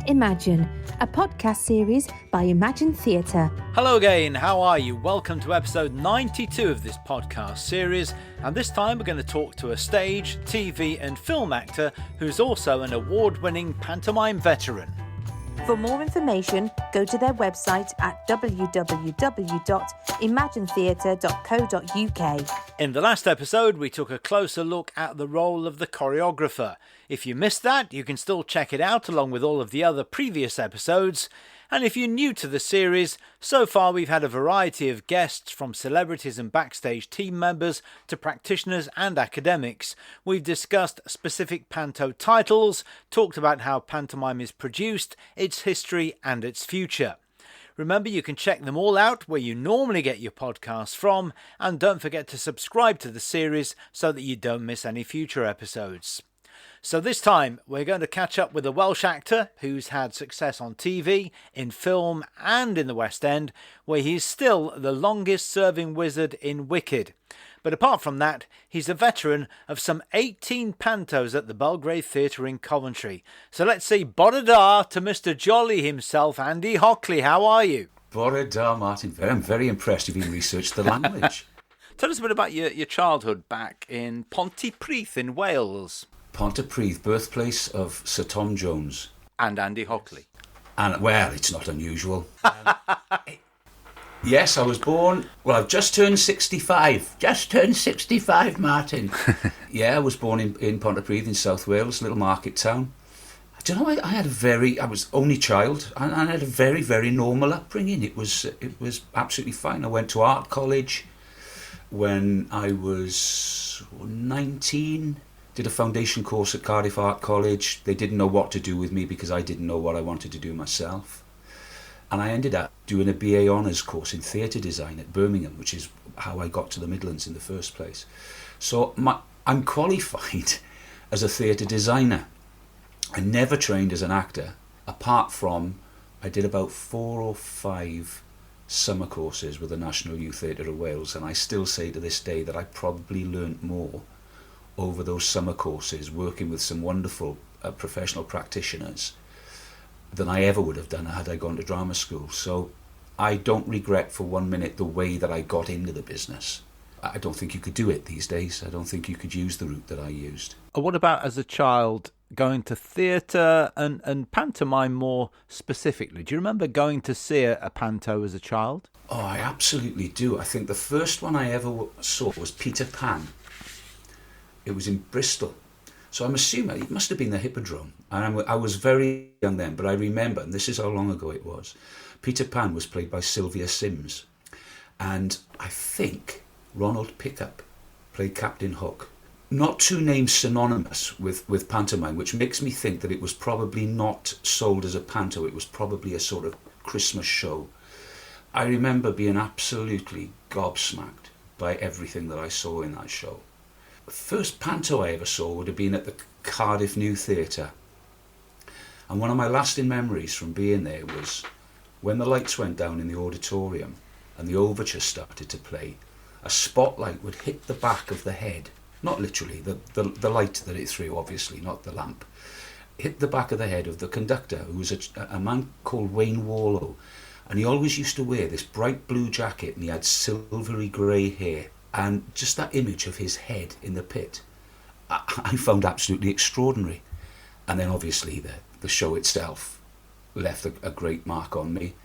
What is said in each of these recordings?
Imagine, a podcast series by Imagine Theatre. Hello again, how are you? Welcome to episode 92 of this podcast series, and this time we're going to talk to a stage, TV and film actor who's also an award-winning pantomime veteran. For more information, go to their website at www.imaginetheatre.co.uk. In the last episode, we took a closer look at the role of the choreographer. If you missed that, you can still check it out along with all of the other previous episodes. And if you're new to the series, so far we've had a variety of guests from celebrities and backstage team members to practitioners and academics. We've discussed specific panto titles, talked about how pantomime is produced, its history and its future. Remember, you can check them all out where you normally get your podcasts from, and don't forget to subscribe to the series so that you don't miss any future episodes. So this time, we're going to catch up with a Welsh actor who's had success on TV, in film and in the West End, where he's still the longest-serving wizard in Wicked. But apart from that, he's a veteran of some 18 pantos at the Belgrade Theatre in Coventry. So let's say Bore da to Mr. Jolly himself, Andy Hockley. How are you? Bore da, Martin. I'm very impressed you've even researched the language. Tell us a bit about your childhood back in Pontypridd in Wales. Pontypridd, birthplace of Sir Tom Jones. And Andy Hockley. And, well, it's not unusual. Yes, I was born... Well, I've just turned 65. Just turned 65, Martin. Yeah, I was born in Pontypridd in South Wales, little market town. Do you know, I was only child, and I had a very, very normal upbringing. It was absolutely fine. I went to art college when I was 19... Did a foundation course at Cardiff Art College. They didn't know what to do with me because I didn't know what I wanted to do myself. And I ended up doing a BA Honours course in theatre design at Birmingham, which is how I got to the Midlands in the first place. So I'm qualified as a theatre designer. I never trained as an actor, apart from I did about 4 or 5 summer courses with the National Youth Theatre of Wales, and I still say to this day that I probably learnt more over those summer courses, working with some wonderful professional practitioners, than I ever would have done had I gone to drama school. So I don't regret for 1 minute the way that I got into the business. I don't think you could do it these days. I don't think you could use the route that I used. What about as a child going to theatre and pantomime more specifically? Do you remember going to see a panto as a child? Oh, I absolutely do. I think the first one I ever saw was Peter Pan. It was in Bristol. So I'm assuming it must have been the Hippodrome. And I was very young then, but I remember, and this is how long ago it was, Peter Pan was played by Sylvia Sims. And I think Ronald Pickup played Captain Hook. Not two names synonymous with pantomime, which makes me think that it was probably not sold as a panto. It was probably a sort of Christmas show. I remember being absolutely gobsmacked by everything that I saw in that show. The first panto I ever saw would have been at the Cardiff New Theatre. And one of my lasting memories from being there was when the lights went down in the auditorium and the overture started to play, a spotlight would hit the back of the head, not literally, the light that it threw, obviously, not the lamp, hit the back of the head of the conductor, who was a man called Wayne Warlow. And he always used to wear this bright blue jacket and he had silvery grey hair. And just that image of his head in the pit, I found absolutely extraordinary. And then obviously the show itself left a great mark on me.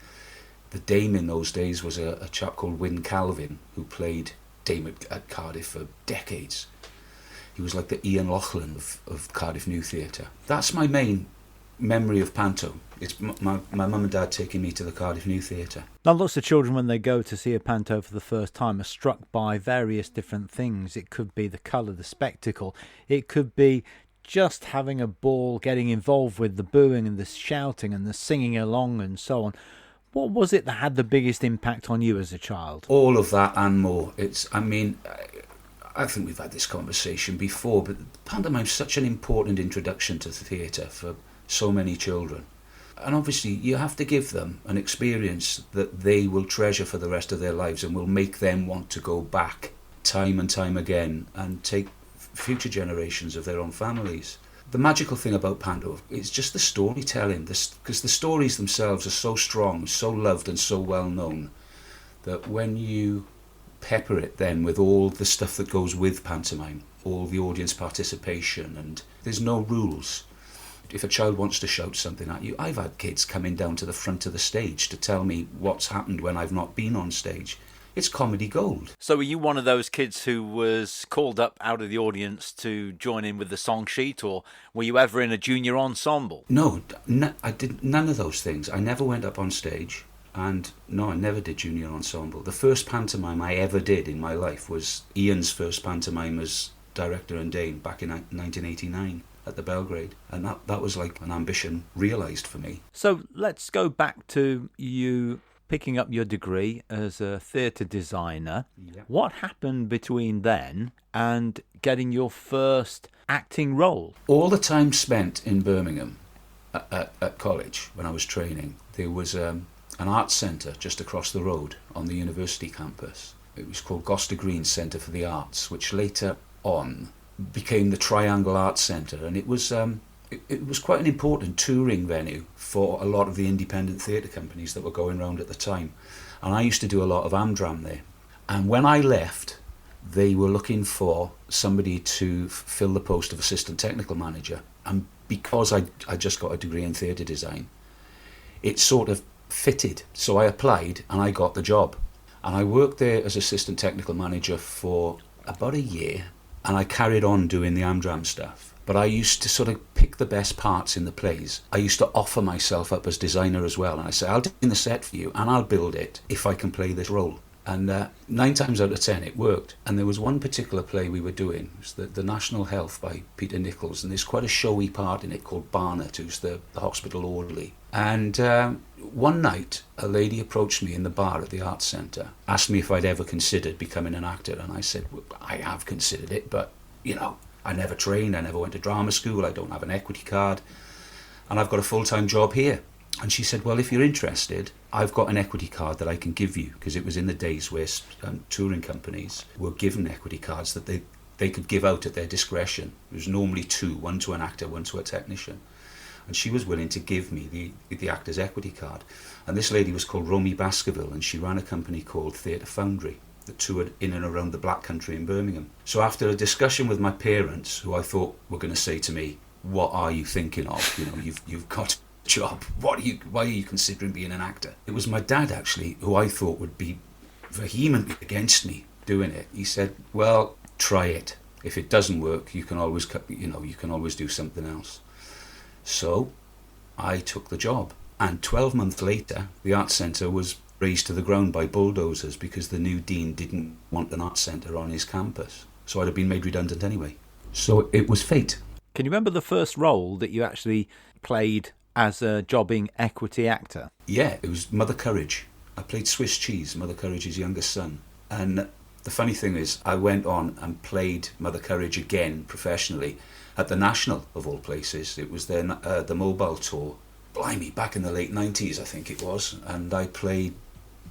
The Dame in those days was a chap called Wyn Calvin, who played Dame at Cardiff for decades. He was like the Iain Lauchlan of Cardiff New Theatre. That's my main memory of panto. It's my mum and dad taking me to the Cardiff New Theatre. Now, lots of children, when they go to see a panto for the first time, are struck by various different things. It could be the colour, the spectacle. It could be just having a ball, getting involved with the booing and the shouting and the singing along and so on. What was it that had the biggest impact on you as a child? All of that and more. I think we've had this conversation before, but pantomime's such an important introduction to the theatre for so many children. And obviously you have to give them an experience that they will treasure for the rest of their lives and will make them want to go back time and time again and take future generations of their own families. The magical thing about panto is just the storytelling, because the stories themselves are so strong, so loved and so well known, that when you pepper it then with all the stuff that goes with pantomime, all the audience participation, and there's no rules. If a child wants to shout something at you, I've had kids coming down to the front of the stage to tell me what's happened when I've not been on stage. It's comedy gold. So were you one of those kids who was called up out of the audience to join in with the song sheet, or were you ever in a junior ensemble? No, I did none of those things. I never went up on stage, and no, I never did junior ensemble. The first pantomime I ever did in my life was Iain's first pantomime as director and Dane back in 1989 at the Belgrade, and that was like an ambition realised for me. So let's go back to you picking up your degree as a theatre designer. Yeah. What happened between then and getting your first acting role? All the time spent in Birmingham at college when I was training, there was an arts centre just across the road on the university campus. It was called Gloucester Green Centre for the Arts, which later on became the Triangle Arts Centre, and it was quite an important touring venue for a lot of the independent theatre companies that were going around at the time. And I used to do a lot of Amdram there. And when I left, they were looking for somebody to fill the post of assistant technical manager. And because I just got a degree in theatre design, it sort of fitted. So I applied and I got the job. And I worked there as assistant technical manager for about a year, and I carried on doing the Amdram stuff. But I used to sort of pick the best parts in the plays. I used to offer myself up as designer as well. And I say, I'll do the set for you and I'll build it if I can play this role. And 9 times out of 10 it worked. And there was one particular play we were doing. It was the National Health by Peter Nichols. And there's quite a showy part in it called Barnett, who's the hospital orderly. And one night a lady approached me in the bar at the Arts Centre, asked me if I'd ever considered becoming an actor. And I said, well, I have considered it, but, you know, I never trained, I never went to drama school, I don't have an equity card, and I've got a full-time job here. And she said, well, if you're interested, I've got an equity card that I can give you, because it was in the days where touring companies were given equity cards that they could give out at their discretion. It was normally 2, one to an actor, one to a technician. And she was willing to give me the actor's equity card. And this lady was called Romy Baskerville, and she ran a company called Theatre Foundry that toured in and around the Black Country in Birmingham. So after a discussion with my parents, who I thought were going to say to me, what are you thinking of? You know, you've got a job. Why are you considering being an actor? It was my dad, actually, who I thought would be vehemently against me doing it. He said, well, try it. If it doesn't work, you can always do something else. So I took the job. And 12 months later, the Arts Centre was razed to the ground by bulldozers because the new dean didn't want an arts centre on his campus. So I'd have been made redundant anyway. So it was fate. Can you remember the first role that you actually played as a jobbing equity actor? Yeah, it was Mother Courage. I played Swiss Cheese, Mother Courage's youngest son. And the funny thing is, I went on and played Mother Courage again professionally at the National, of all places. It was the mobile tour. Blimey, back in the late 90s, I think it was. And I played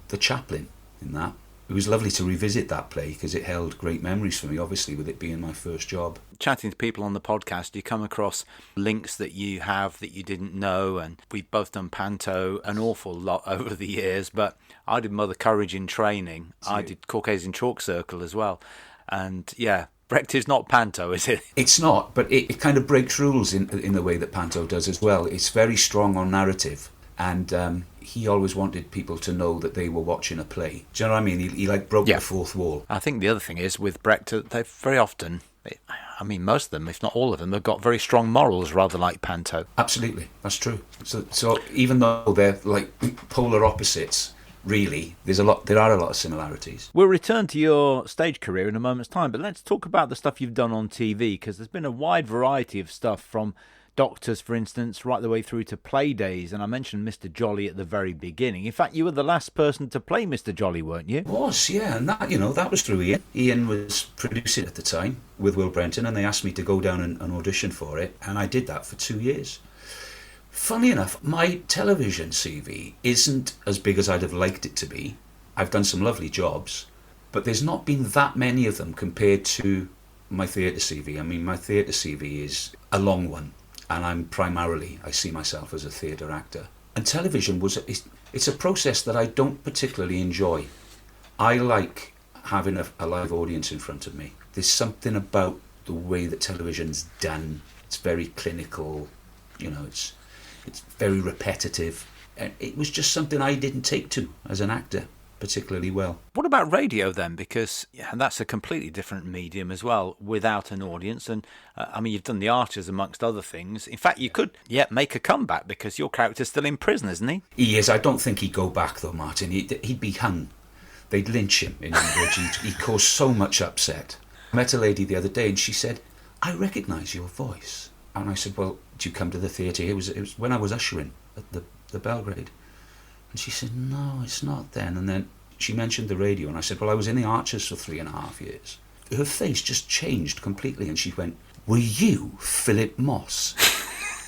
the chaplain in that. It was lovely to revisit that play because it held great memories for me, obviously, with it being my first job. Chatting to people on the podcast, you come across links that you have that you didn't know, and we've both done panto an awful lot over the years, but I did Mother Courage in training. I did Caucasian Chalk Circle as well. And yeah, Brecht is not panto, is it? It's not, but it kind of breaks rules in the way that panto does as well. It's very strong on narrative. And he always wanted people to know that they were watching a play. Do you know what I mean? He like broke the fourth wall. I think the other thing is with Brecht, they very often, I mean most of them, if not all of them, have got very strong morals, rather like panto. Absolutely, that's true. So even though they're like polar opposites, really, there are a lot of similarities. We'll return to your stage career in a moment's time, but let's talk about the stuff you've done on TV, because there's been a wide variety of stuff from Doctors, for instance, right the way through to Play Days, and I mentioned Mr. Jolly at the very beginning. In fact, you were the last person to play Mr. Jolly, weren't you? I was, yeah, and that was through Iain. Iain was producing at the time with Will Brenton, and they asked me to go down and audition for it, and I did that for 2 years. Funny enough, my television CV isn't as big as I'd have liked it to be. I've done some lovely jobs, but there's not been that many of them compared to my theatre CV. I mean, my theatre CV is a long one, and I see myself as a theatre actor. And television it's a process that I don't particularly enjoy. I like having a live audience in front of me. There's something about the way that television's done. It's very clinical, it's very repetitive. And it was just something I didn't take to as an actor particularly well. What about radio then? Because that's a completely different medium as well, without an audience. And you've done The Archers amongst other things. In fact, you could make a comeback because your character's still in prison, isn't he? He is. I don't think he'd go back though, Martin. He'd be hung. They'd lynch him in Ambridge. He caused so much upset. I met a lady the other day and she said, "I recognise your voice." And I said, "Well, do you come to the theatre?" It was when I was ushering at the Belgrade. And she said, "No, it's not then." And then she mentioned the radio, and I said, "Well, I was in the Archers for 3.5 years." Her face just changed completely, and she went, "Were you Philip Moss?"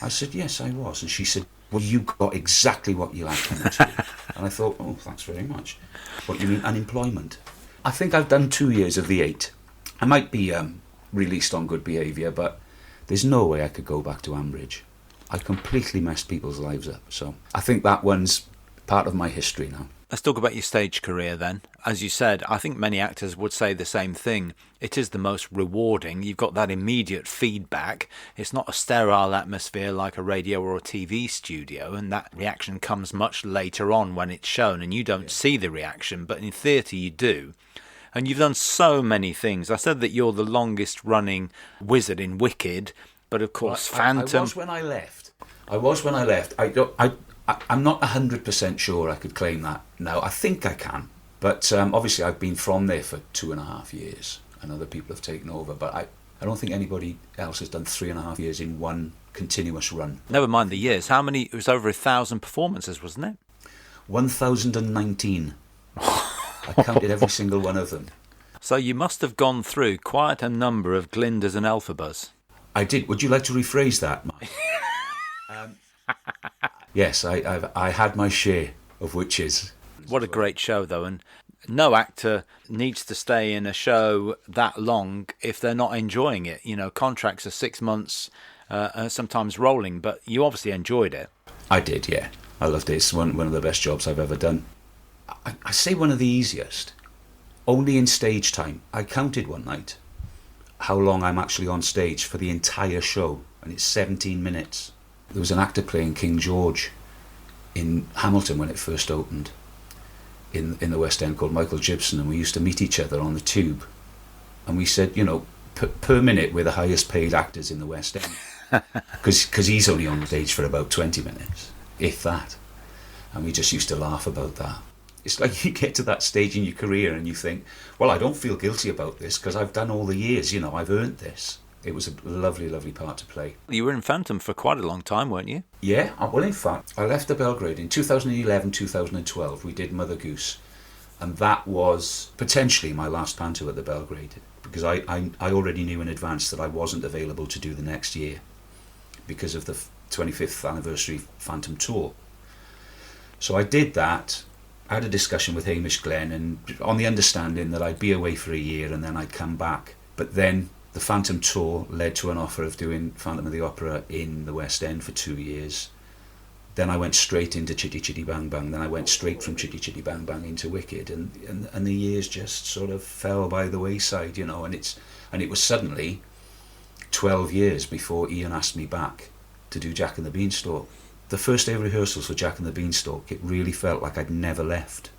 I said, "Yes, I was." And she said, "Well, you got exactly what you had coming to you." And I thought, "Oh, thanks very much." "What, you mean unemployment?" I think I've done 2 years of the 8. I might be released on good behaviour, but there's no way I could go back to Ambridge. I completely messed people's lives up, so I think that one's part of my history now. Let's talk about your stage career then. As you said, I think many actors would say the same thing. It is the most rewarding. You've got that immediate feedback. It's not a sterile atmosphere like a radio or a TV studio, and that reaction comes much later on when it's shown, and you don't see the reaction, but in theatre you do. And you've done so many things. I said that you're the longest running wizard in Wicked, but of course Phantom... I was when I left. I'm not 100% sure I could claim that now. I think I can. But obviously I've been from there for 2.5 years and other people have taken over. But I don't think anybody else has done 3.5 years in one continuous run. Never mind the years. How many? It was over 1,000 performances, wasn't it? 1,019. I counted every single one of them. So you must have gone through quite a number of Glindas and Elphabas. I did. Would you like to rephrase that, Mike? Yes, I had my share of witches. What a great show, though, and no actor needs to stay in a show that long if they're not enjoying it. Contracts are 6 months, sometimes rolling, but you obviously enjoyed it. I did, yeah. I loved it. It's one of the best jobs I've ever done. I say one of the easiest. Only in stage time. I counted one night how long I'm actually on stage for the entire show, and it's 17 minutes. There was an actor playing King George in Hamilton when it first opened in the West End called Michael Gibson, and we used to meet each other on the tube, and we said, per minute we're the highest paid actors in the West End because he's only on stage for about 20 minutes, if that, and we just used to laugh about that. It's like you get to that stage in your career and you think, well, I don't feel guilty about this because I've done all the years, I've earned this. It was a lovely, lovely part to play. You were in Phantom for quite a long time, weren't you? Yeah, well, in fact, I left the Belgrade in 2011, 2012. We did Mother Goose, and that was potentially my last panto at the Belgrade because I already knew in advance that I wasn't available to do the next year because of the 25th anniversary Phantom tour. So I did that. I had a discussion with Hamish Glenn, and on the understanding that I'd be away for a year and then I'd come back. But then the Phantom tour led to an offer of doing Phantom of the Opera in the West End for 2 years. Then I went straight into Chitty Chitty Bang Bang. Then I went straight from Chitty Chitty Bang Bang into Wicked, and the years just sort of fell by the wayside, and it was suddenly 12 years before Iain asked me back to do Jack and the Beanstalk. The first day of rehearsals for Jack and the Beanstalk, it really felt like I'd never left,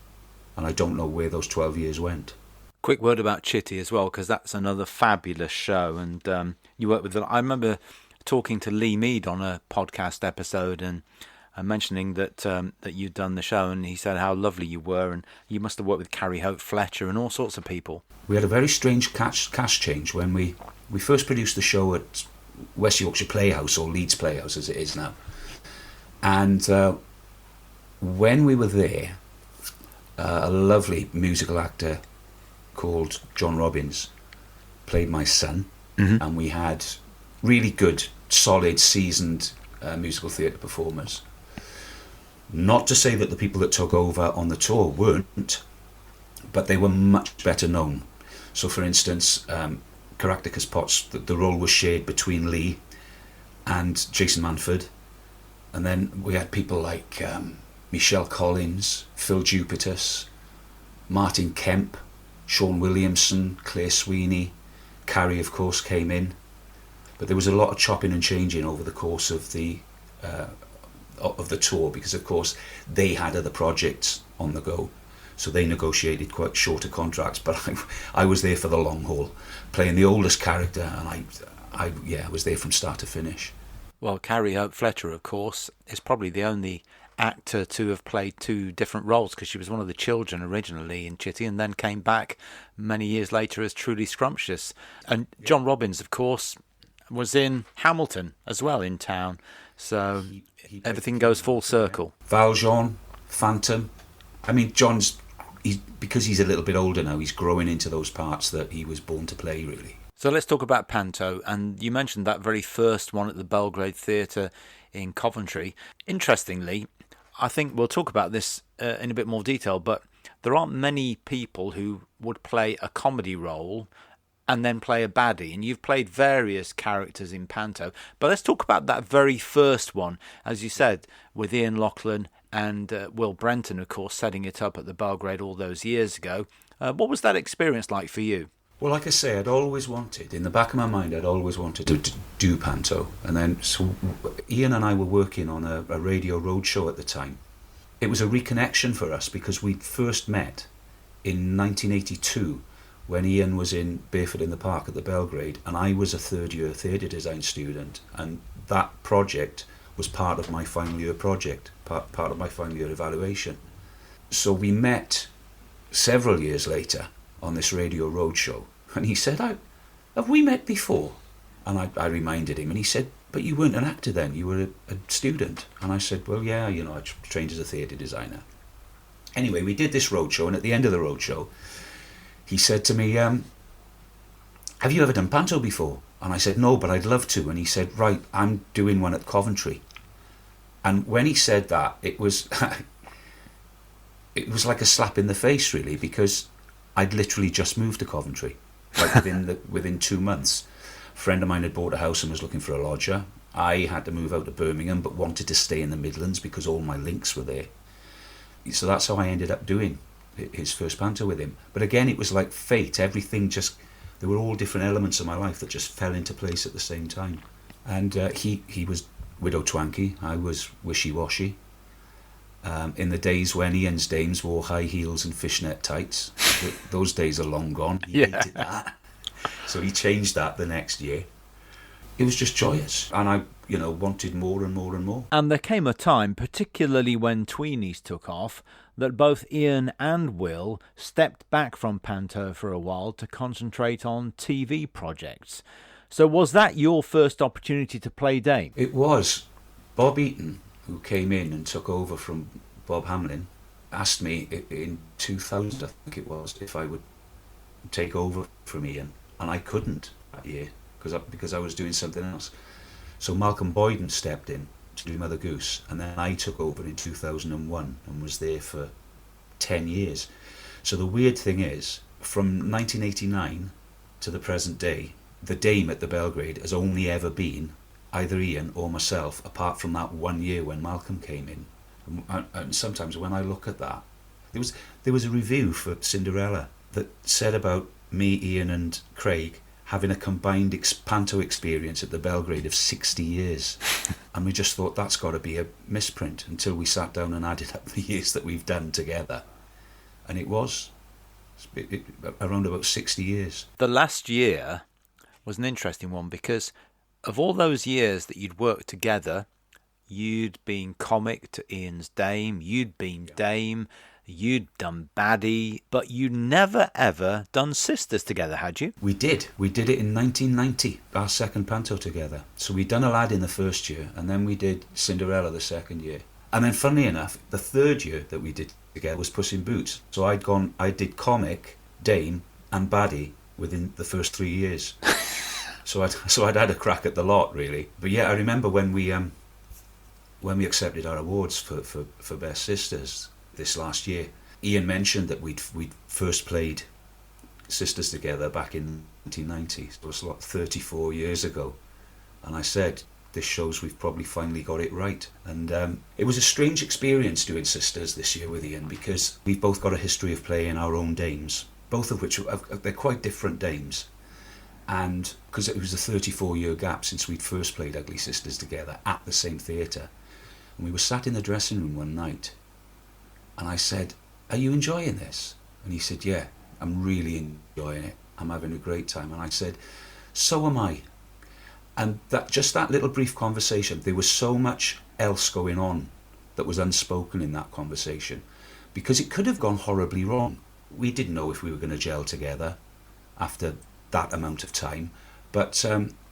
and I don't know where those 12 years went. Quick word about Chitty as well, because that's another fabulous show, and you work with them. I remember talking to Lee Mead on a podcast episode and mentioning that you'd done the show, and he said how lovely you were, and you must have worked with Carrie Hope Fletcher and all sorts of people. We had a very strange cast change when we first produced the show at West Yorkshire Playhouse, or Leeds Playhouse as it is now. And when we were there, a lovely musical actor called John Robbins played my son, and we had really good, solid, seasoned musical theatre performers. Not to say that the people that took over on the tour weren't, but they were much better known. So for instance, Caractacus Potts, the role was shared between Lee and Jason Manford. And then we had people like Michelle Collins, Phil Jupitus, Martin Kemp, Sean Williamson, Claire Sweeney, Carrie, of course, came in. But there was a lot of chopping and changing over the course of the tour, because, of course, they had other projects on the go. So they negotiated quite shorter contracts, but I was there for the long haul, playing the oldest character, and I was there from start to finish. Well, Carrie Hope Fletcher, of course, is probably the only actor to have played two different roles, because she was one of the children originally in Chitty and then came back many years later as Trudy Scrumptious. And John Robbins, of course, was in Hamilton as well in town. So everything goes full circle. Valjean, Phantom. I mean, because he's a little bit older now, he's growing into those parts that he was born to play, really. So let's talk about Panto, and you mentioned that very first one at the Belgrade Theatre in Coventry. Interestingly, I think we'll talk about this in a bit more detail, but there aren't many people who would play a comedy role and then play a baddie, and you've played various characters in Panto. But let's talk about that very first one, as you said, with Iain Lauchlan and Will Brenton, of course, setting it up at the Belgrade all those years ago. What was that experience like for you? Well, like I say, in the back of my mind, I'd always wanted to do Panto. And then so Iain and I were working on a radio roadshow at the time. It was a reconnection for us because we first met in 1982 when Iain was in Barefoot in the Park at the Belgrade, and I was a third-year theatre design student. And that project was part of my final year project, part of my final year evaluation. So we met several years later on this radio roadshow, and he said, have we met before? And I reminded him, and he said, but you weren't an actor then, you were a student. And I said, well, yeah, I trained as a theatre designer. Anyway, we did this roadshow, and at the end of the roadshow, he said to me, have you ever done Panto before? And I said, no, but I'd love to. And he said, right, I'm doing one at Coventry. And when he said that, it was it was like a slap in the face, really, because I'd literally just moved to Coventry, like within 2 months. A friend of mine had bought a house and was looking for a lodger. I had to move out to Birmingham, but wanted to stay in the Midlands because all my links were there. So that's how I ended up doing his first Panto with him. But again, it was like fate. Everything there were all different elements of my life that just fell into place at the same time. And he was Widow Twankey, I was wishy-washy. In the days when Ian's dames wore high heels and fishnet tights, those days are long gone. He hated that. So he changed that the next year. It was just joyous, and I wanted more and more and more. And there came a time, particularly when Tweenies took off, that both Iain and Will stepped back from Panto for a while to concentrate on TV projects. So was that your first opportunity to play Dame? It was. Bob Eaton, who came in and took over from Bob Hamlin, asked me in 2000, I think it was, if I would take over from Iain, and I couldn't that year because I was doing something else. So Malcolm Boyden stepped in to do Mother Goose, and then I took over in 2001 and was there for 10 years. So the weird thing is, from 1989 to the present day, the Dame at the Belgrade has only ever been either Iain or myself, apart from that 1 year when Malcolm came in. And sometimes when I look at that, there was a review for Cinderella that said about me, Iain and Craig having a combined Panto experience at the Belgrade of 60 years. And we just thought that's got to be a misprint, until we sat down and added up the years that we've done together. And it was around about 60 years. The last year was an interesting one, because of all those years that you'd worked together, you'd been comic to Ian's Dame, you'd been Dame, you'd done Baddie, but you'd never ever done Sisters together, had you? We did. We did it in 1990, our second Panto together. So we'd done Aladdin the first year, and then we did Cinderella the second year. And then, funnily enough, the third year that we did together was Puss in Boots. So I did comic, Dame, and Baddie within the first 3 years. So I'd had a crack at the lot, really. But yeah, I remember when we accepted our awards for Best Sisters this last year, Iain mentioned that we'd first played Sisters Together back in 1990. It was like 34 years ago. And I said, this shows we've probably finally got it right. And it was a strange experience doing Sisters this year with Iain, because we've both got a history of playing our own dames, both of which they're quite different dames. And because it was a 34-year gap since we'd first played Ugly Sisters together at the same theatre. And we were sat in the dressing room one night, and I said, are you enjoying this? And he said, yeah, I'm really enjoying it. I'm having a great time. And I said, so am I. And that little brief conversation, there was so much else going on that was unspoken in that conversation, because it could have gone horribly wrong. We didn't know if we were going to gel together after that amount of time, but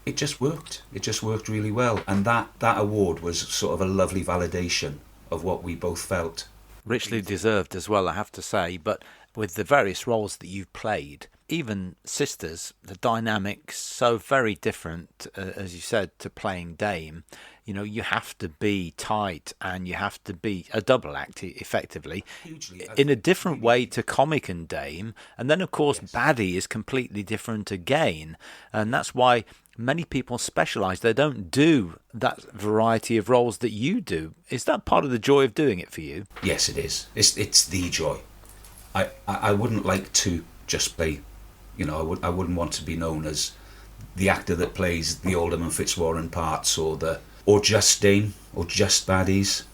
it just worked. It just worked really well. And that award was sort of a lovely validation of what we both felt. Richly deserved as well, I have to say. But with the various roles that you've played, even Sisters, the dynamics so very different, as you said, to playing Dame. You know, you have to be tight and you have to be a double act, effectively, hugely, in a different way to Comic and Dame. And then, of course, yes, Baddie is completely different again. And that's why many people specialise. They don't do that variety of roles that you do. Is that part of the joy of doing it for you? Yes, it is. It's the joy. I wouldn't like to just play, you know, I wouldn't want to be known as the actor that plays the Alderman Fitzwarren parts, or just Dame, or just baddies.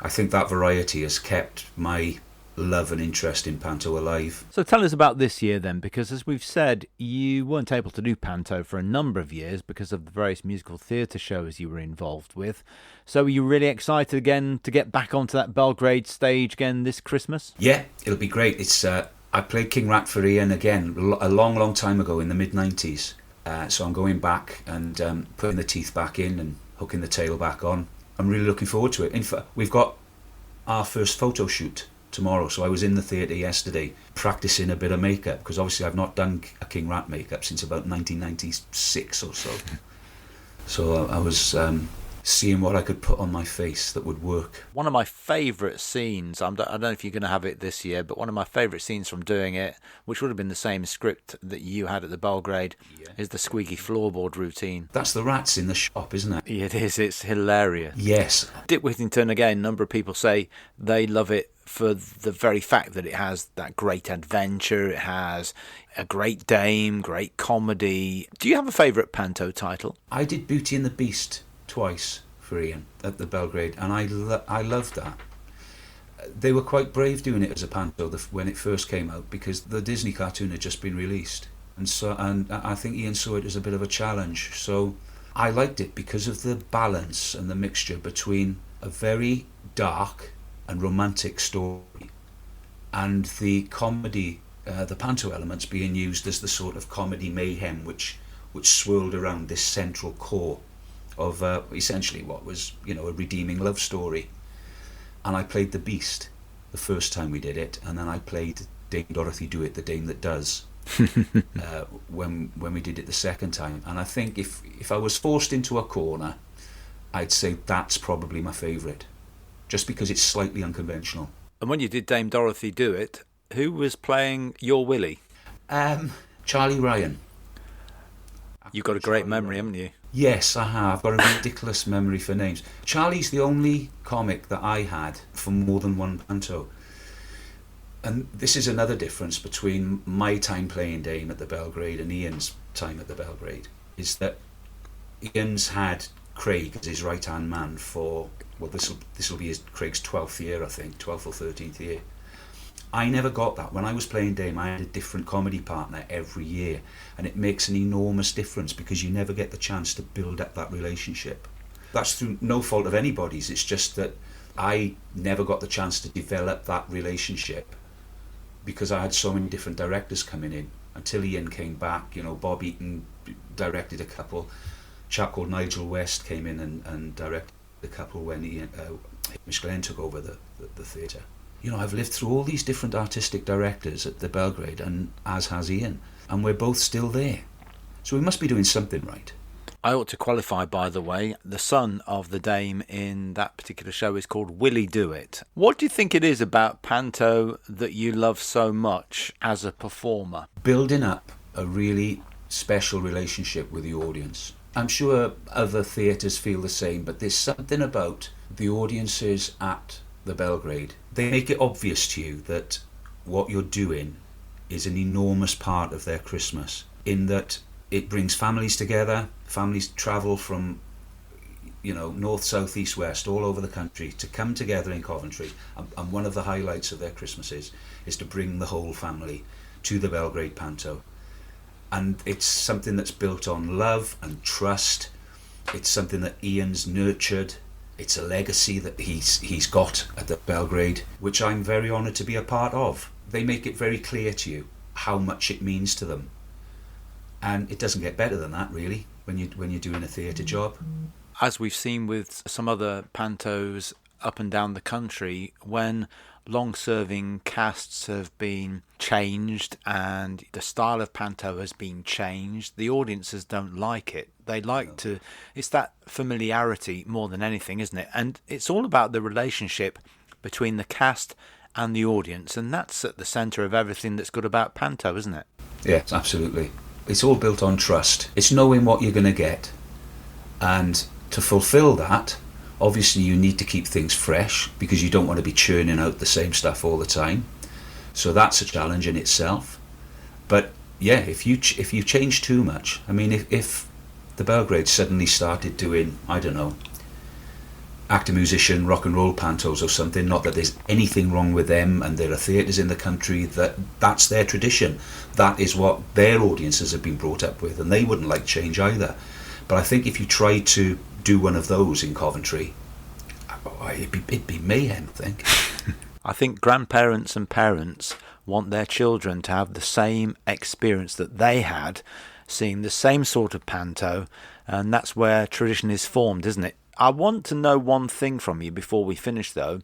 I think that variety has kept my love and interest in panto alive. So tell us about this year then, because as we've said, you weren't able to do panto for a number of years because of the various musical theatre shows you were involved with. So are you really excited again to get back onto that Belgrade stage again this Christmas? Yeah, it'll be great. It's I played King Rat for Iain again a long time ago in the mid-90s. So I'm going back and putting the teeth back in and hooking the tail back on. I'm really looking forward to it. In fact, we've got our first photo shoot tomorrow, so I was in the theatre yesterday practising a bit of makeup, because obviously I've not done a King Rat makeup since about 1996 or so. So I was seeing what I could put on my face that would work. One of my favourite scenes, I don't know if you're going to have it this year, but one of my favourite scenes from doing it, which would have been the same script that you had at the Belgrade, is the squeaky floorboard routine. That's the rats in the shop, isn't it? It is, it's hilarious. Yes. Dick Whittington, again, a number of people say they love it for the very fact that it has that great adventure, it has a great dame, great comedy. Do you have a favourite panto title? I did Beauty and the Beast twice for Iain at the Belgrade, and I loved that. They were quite brave doing it as a panto when it first came out, because the Disney cartoon had just been released, and I think Iain saw it as a bit of a challenge. So I liked it because of the balance and the mixture between a very dark and romantic story and the comedy, the panto elements being used as the sort of comedy mayhem which swirled around this central core of essentially what was, you know, a redeeming love story. And I played the Beast the first time we did it, and then I played Dame Dorothy Do It, the Dame That Does, when we did it the second time. And I think if I was forced into a corner, I'd say that's probably my favourite, just because it's slightly unconventional. And when you did Dame Dorothy Do It, who was playing your Willie? Charlie Ryan. You've got a great memory, haven't you? Yes, I have. I've got a ridiculous memory for names. Charlie's the only comic that I had for more than one panto. And this is another difference between my time playing Dame at the Belgrade and Iain's time at the Belgrade, is that Iain's had Craig as his right-hand man for, well, this will be Craig's 12th year, I think, 12th or 13th year. I never got that. When I was playing Dame, I had a different comedy partner every year, and it makes an enormous difference because you never get the chance to build up that relationship. That's through no fault of anybody's, it's just that I never got the chance to develop that relationship because I had so many different directors coming in until Iain came back. You know, Bob Eaton directed a couple, a chap called Nigel West came in and directed a couple when Hamish Glenn took over the theatre. You know, I've lived through all these different artistic directors at the Belgrade, and as has Iain, and we're both still there. So we must be doing something right. I ought to qualify, by the way, the son of the dame in that particular show is called Willie Do It. What do you think it is about panto that you love so much as a performer? Building up a really special relationship with the audience. I'm sure other theatres feel the same, but there's something about the audiences at the Belgrade. They make it obvious to you that what you're doing is an enormous part of their Christmas, in that it brings families together. Families travel from, north, south, east, west, all over the country to come together in Coventry. And one of the highlights of their Christmases is to bring the whole family to the Belgrade Panto. And it's something that's built on love and trust. It's something that Iain's nurtured. It's a legacy that he's got at the Belgrade, which I'm very honoured to be a part of. They make it very clear to you how much it means to them. And it doesn't get better than that, really, when you're doing a theatre job. As we've seen with some other pantos up and down the country, when long-serving casts have been changed and the style of panto has been changed, the audiences don't like it. They like to... It's that familiarity more than anything, isn't it? And it's all about the relationship between the cast and the audience, and that's at the centre of everything that's good about panto, isn't it? Yeah, absolutely. It's all built on trust. It's knowing what you're going to get. And to fulfil that, obviously you need to keep things fresh, because you don't want to be churning out the same stuff all the time. So that's a challenge in itself. But yeah, if you change too much, I mean, if the Belgrade suddenly started doing, I don't know, actor, musician, rock and roll pantos or something, not that there's anything wrong with them, and there are theatres in the country that's their tradition. That is what their audiences have been brought up with, and they wouldn't like change either. But I think if you tried to do one of those in Coventry, it'd be mayhem, I think. I think grandparents and parents want their children to have the same experience that they had, seeing the same sort of panto, and that's where tradition is formed, isn't it? I want to know one thing from you before we finish, though.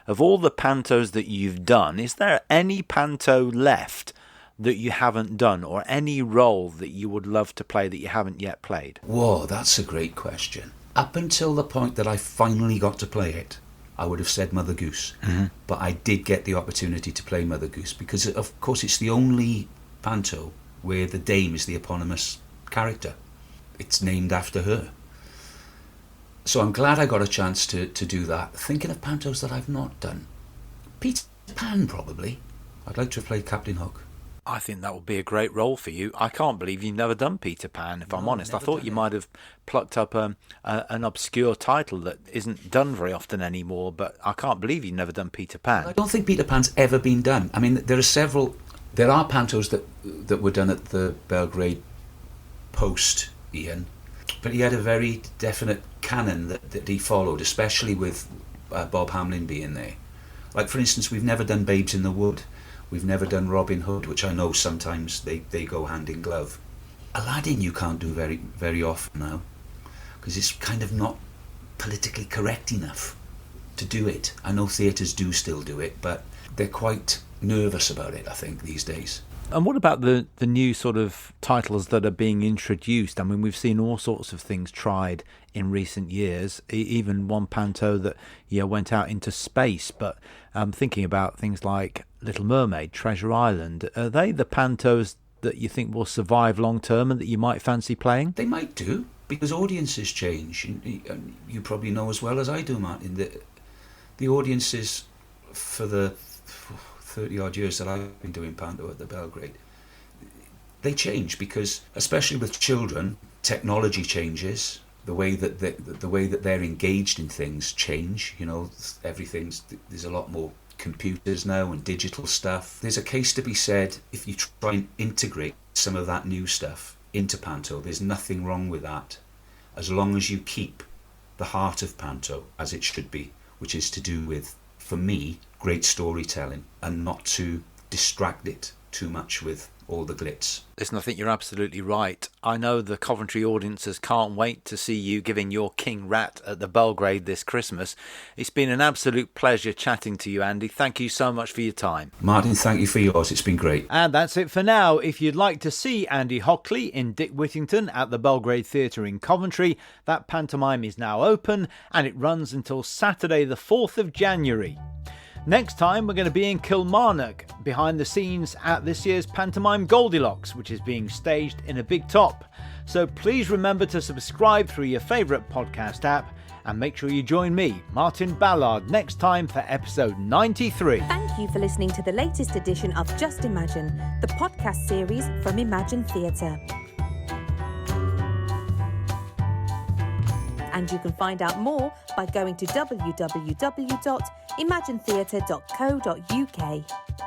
Of all the pantos that you've done, is there any panto left that you haven't done, or any role that you would love to play that you haven't yet played? Whoa, that's a great question. Up until the point that I finally got to play it, I would have said Mother Goose. Mm-hmm. But I did get the opportunity to play Mother Goose because, of course, it's the only panto where the dame is the eponymous character. It's named after her. So I'm glad I got a chance to do that. Thinking of pantos that I've not done. Peter Pan, probably. I'd like to have played Captain Hook. I think that would be a great role for you. I can't believe you've never done Peter Pan, if I'm honest. I thought you might have plucked up an obscure title that isn't done very often anymore, but I can't believe you've never done Peter Pan. I don't think Peter Pan's ever been done. I mean, there are pantos that were done at the Belgrade post Iain, but he had a very definite canon that he followed, especially with Bob Hamlin being there. Like, for instance, we've never done Babes in the Wood. We've never done Robin Hood, which I know sometimes they go hand in glove. Aladdin you can't do very, very often now, because it's kind of not politically correct enough to do it. I know theatres do still do it, but they're quite nervous about it, I think, these days. And what about the new sort of titles that are being introduced? I mean, we've seen all sorts of things tried in recent years, even one panto that went out into space. But I'm thinking about things like Little Mermaid, Treasure Island. Are they the pantos that you think will survive long term and that you might fancy playing? They might do, because audiences change. You probably know as well as I do, Martin, the audiences for the 30-odd years that I've been doing panto at the Belgrade, they change, because especially with children, technology changes. The way that they're engaged in things change. There's a lot more computers now and digital stuff. There's a case to be said if you try and integrate some of that new stuff into panto. There's nothing wrong with that, as long as you keep the heart of panto as it should be, which is to do with, for me, great storytelling, and not to distract it too much with all the glitz. Listen, I think you're absolutely right. I know the Coventry audiences can't wait to see you giving your King Rat at the Belgrade this Christmas. It's been an absolute pleasure chatting to you, Andy. Thank you so much for your time. Martin, thank you for yours. It's been great. And that's it for now. If you'd like to see Andy Hockley in Dick Whittington at the Belgrade Theatre in Coventry, that pantomime is now open and it runs until Saturday the 4th of January. Next time we're going to be in Kilmarnock, behind the scenes at this year's pantomime Goldilocks, which is being staged in a big top. So please remember to subscribe through your favourite podcast app and make sure you join me, Martin Ballard, next time for episode 93. Thank you for listening to the latest edition of Just Imagine, the podcast series from Imagine Theatre. And you can find out more by going to www.imaginetheatre.co.uk.